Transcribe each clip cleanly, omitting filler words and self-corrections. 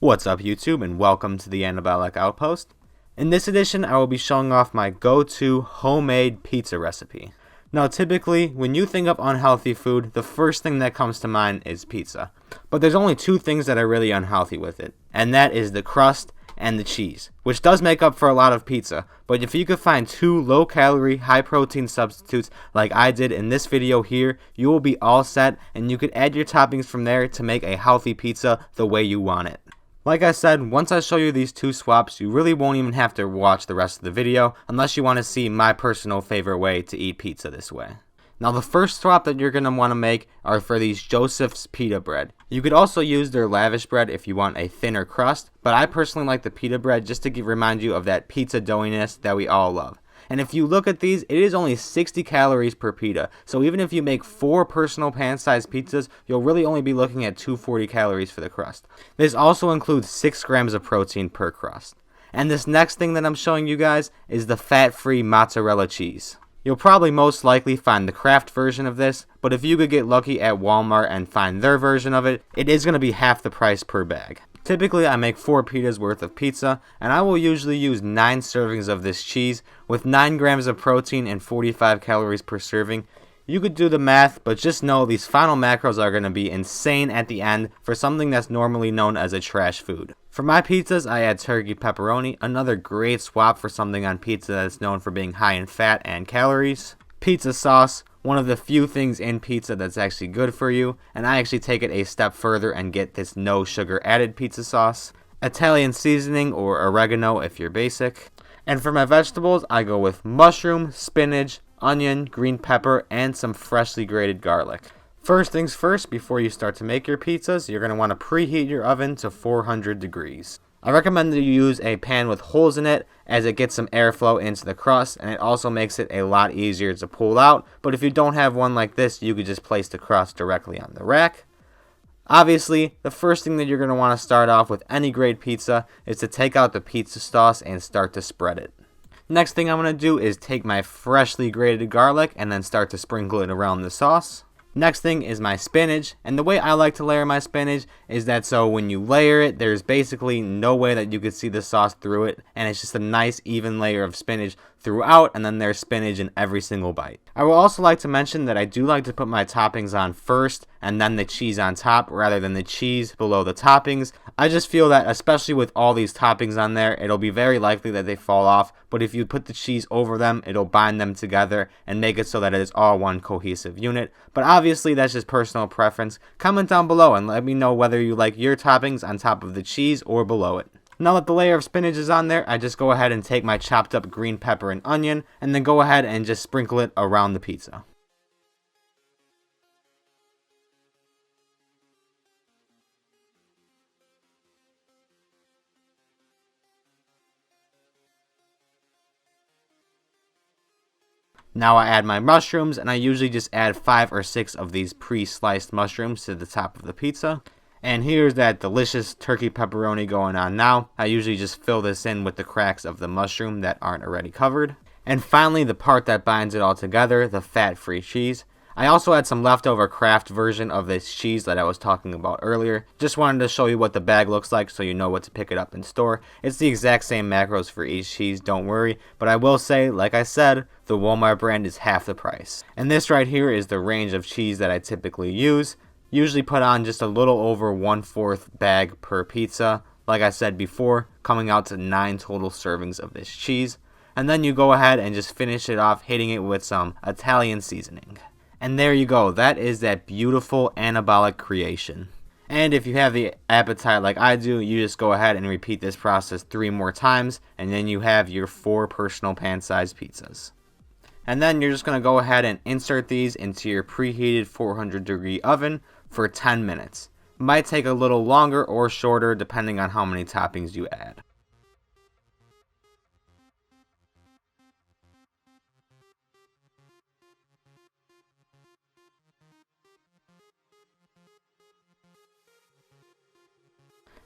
What's up YouTube, and welcome to the Anabolic Outpost. In this edition I will be showing off my go-to homemade pizza recipe. Now typically when you think of unhealthy food, the first thing that comes to mind is pizza. But there's only two things that are really unhealthy with it, and that is the crust and the cheese, which does make up for a lot of pizza. But if you could find two low-calorie, high-protein substitutes like I did in this video here, you will be all set, and you could add your toppings from there to make a healthy pizza the way you want it. Like I said, once I show you these two swaps, you really won't even have to watch the rest of the video unless you want to see my personal favorite way to eat pizza this way. Now the first swap that you're going to want to make are for these Joseph's pita bread. You could also use their lavish bread if you want a thinner crust, but I personally like the pita bread just to remind you of that pizza doughiness that we all love. And if you look at these, it is only 60 calories per pita. So even if you make 4 personal pan-sized pizzas, you'll really only be looking at 240 calories for the crust. This also includes 6 grams of protein per crust. And this next thing that I'm showing you guys is the fat-free mozzarella cheese. You'll probably most likely find the Kraft version of this, but if you could get lucky at Walmart and find their version of it, it is going to be half the price per bag. Typically, I make 4 pitas worth of pizza, and I will usually use 9 servings of this cheese with 9 grams of protein and 45 calories per serving. You could do the math, but just know these final macros are going to be insane at the end for something that's normally known as a trash food. For my pizzas, I add turkey pepperoni, another great swap for something on pizza that's known for being high in fat and calories. Pizza sauce, one of the few things in pizza that's actually good for you, and I actually take it a step further and get this no sugar added pizza sauce. Italian seasoning or oregano if you're basic. And for my vegetables, I go with mushroom, spinach, onion, green pepper, and some freshly grated garlic. First things first, before you start to make your pizzas, you're going to want to preheat your oven to 400 degrees. I recommend that you use a pan with holes in it as it gets some airflow into the crust, and it also makes it a lot easier to pull out. But if you don't have one like this, you could just place the crust directly on the rack. Obviously, the first thing that you're going to want to start off with any great pizza is to take out the pizza sauce and start to spread it. Next thing I'm going to do is take my freshly grated garlic and then start to sprinkle it around the sauce. Next thing is my spinach, and the way I like to layer my spinach is that so when you layer it, there's basically no way that you could see the sauce through it, and it's just a nice even layer of spinach throughout, and then there's spinach in every single bite. I would also like to mention that I do like to put my toppings on first and then the cheese on top rather than the cheese below the toppings. I just feel that especially with all these toppings on there, it'll be very likely that they fall off, but if you put the cheese over them, it'll bind them together and make it so that it is all one cohesive unit. But obviously that's just personal preference. Comment down below and let me know whether you like your toppings on top of the cheese or below it. Now that the layer of spinach is on there, I just go ahead and take my chopped up green pepper and onion and then go ahead and just sprinkle it around the pizza. Now I add my mushrooms, and I usually just add 5 or 6 of these pre-sliced mushrooms to the top of the pizza. And here's that delicious turkey pepperoni going on now. I usually just fill this in with the cracks of the mushroom that aren't already covered. And finally, the part that binds it all together, the fat-free cheese. I also had some leftover Kraft version of this cheese that I was talking about earlier. Just wanted to show you what the bag looks like so you know what to pick it up in store. It's the exact same macros for each cheese, don't worry. But I will say, like I said, the Walmart brand is half the price. And this right here is the range of cheese that I typically use. Usually put on just a little over 1/4 bag per pizza. Like I said before, coming out to 9 total servings of this cheese. And then you go ahead and just finish it off hitting it with some Italian seasoning. And there you go, that is that beautiful anabolic creation. And if you have the appetite like I do, you just go ahead and repeat this process 3 more times, and then you have your 4 personal pan-sized pizzas. And then you're just going to go ahead and insert these into your preheated 400 degree oven for 10 minutes. Might take a little longer or shorter depending on how many toppings you add.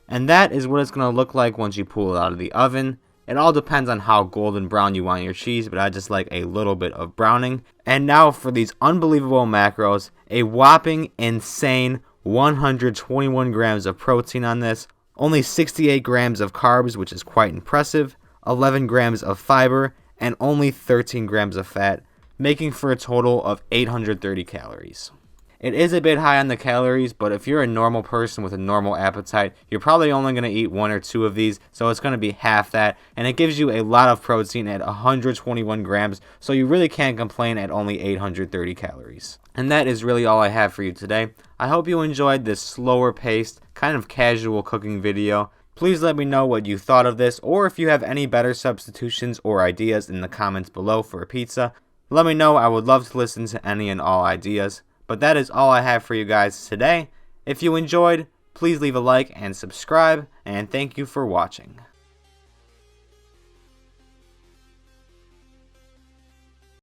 And that is what it's going to look like once you pull it out of the oven. It all depends on how golden brown you want your cheese, but I just like a little bit of browning. And now for these unbelievable macros, a whopping insane 121 grams of protein on this, only 68 grams of carbs, which is quite impressive, 11 grams of fiber, and only 13 grams of fat, making for a total of 830 calories. It is a bit high on the calories, but if you're a normal person with a normal appetite, you're probably only going to eat 1 or 2 of these, so it's going to be half that, and it gives you a lot of protein at 121 grams, so you really can't complain at only 830 calories. And that is really all I have for you today. I hope you enjoyed this slower paced, kind of casual cooking video. Please let me know what you thought of this, or if you have any better substitutions or ideas in the comments below for a pizza. Let me know. I would love to listen to any and all ideas. But that is all I have for you guys today. If you enjoyed, please leave a like and subscribe, and thank you for watching.